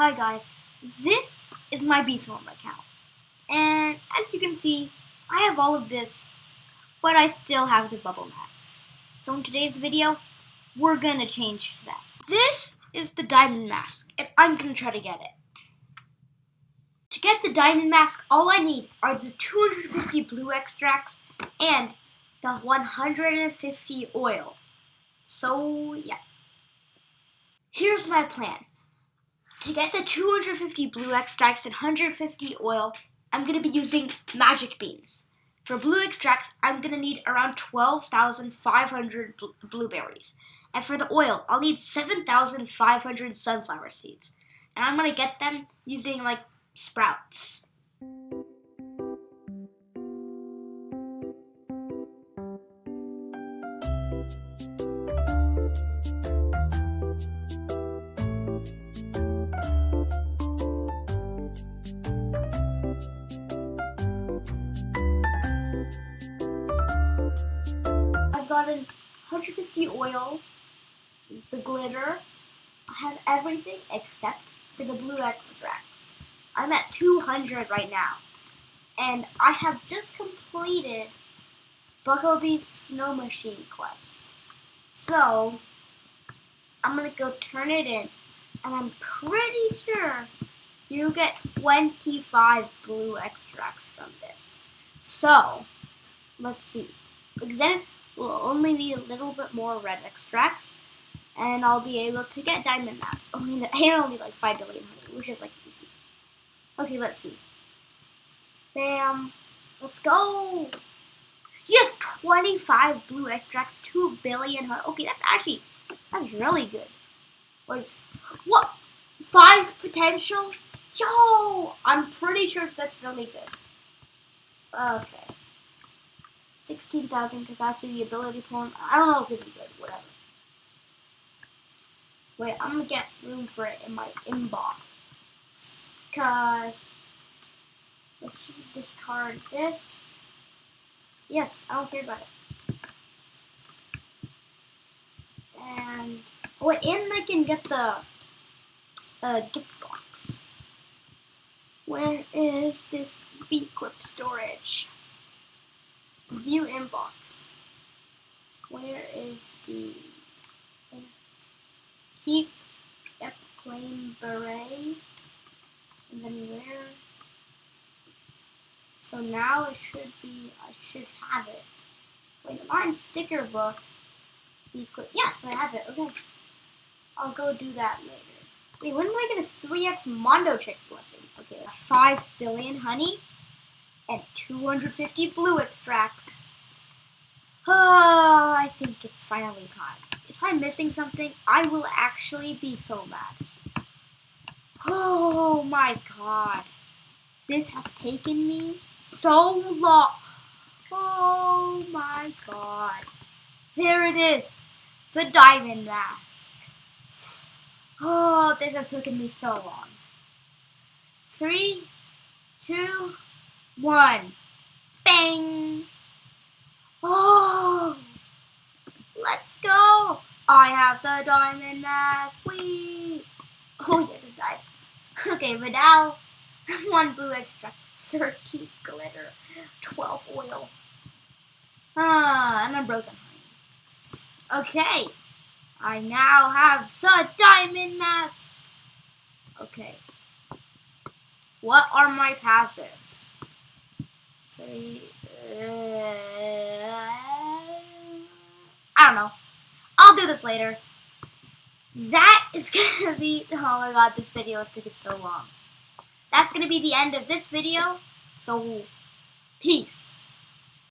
Hi guys, this is my Beeswarm account, and as you can see, I have all of this, but I still have the bubble mask. So in today's video, we're gonna change to that. This is the diamond mask, and I'm gonna try to get it. To get the diamond mask, all I need are the 250 blue extracts and the 150 oil. So yeah, here's my plan. To get the 250 blue extracts and 150 oil, I'm going to be using magic beans. For blue extracts, I'm going to need around 12,500 blueberries. And for the oil, I'll need 7,500 sunflower seeds. And I'm going to get them using sprouts. I've gotten 150 oil, the glitter. I have everything except for the blue extracts. I'm at 200 right now. And I have just completed Bucklebee's Snow Machine quest. So, I'm going to go turn it in. And I'm pretty sure you get 25 blue extracts from this. So, let's see. Because then we'll only need a little bit more red extracts. And I'll be able to get diamond mask. I only like 5 billion honey, which is easy. Okay, let's see. Bam. Let's go. Just 25 blue extracts, 2 billion honey. Okay, that's really good. What? 5 potential? Yo! I'm pretty sure that's really good. Okay. 16,000 capacity, ability point. I don't know if this is good. Whatever. Wait, I'm gonna get room for it in my inbox. Cause let's just discard this. Yes, I don't care about it. And and I can get the gift box. Where is this B-Quip storage? View inbox. Where is the keep claim beret? And then where? So now I should have it. Wait, mine sticker book. Yes, I have it. Okay. I'll go do that later. Wait, when am I get a 3x Mondo Chick blessing? Okay, 5 billion honey and 250 blue extracts. Oh, I think it's finally time. If I'm missing something, I will actually be so mad. Oh my god. This has taken me so long. Oh my god. There it is. The diamond mask. Oh, this has taken me so long. 3, 2, 1. Bang! Oh! Let's go! I have the diamond mask. Whee! Oh, yeah, it died. Okay, but now 1 blue extract, 13 glitter, 12 oil. And a broken honey. Okay, I now have the diamond mask. Okay, what are my passives? I don't know. I'll do this later. That is gonna be, oh my god, this video took it so long. That's gonna be the end of this video, so peace.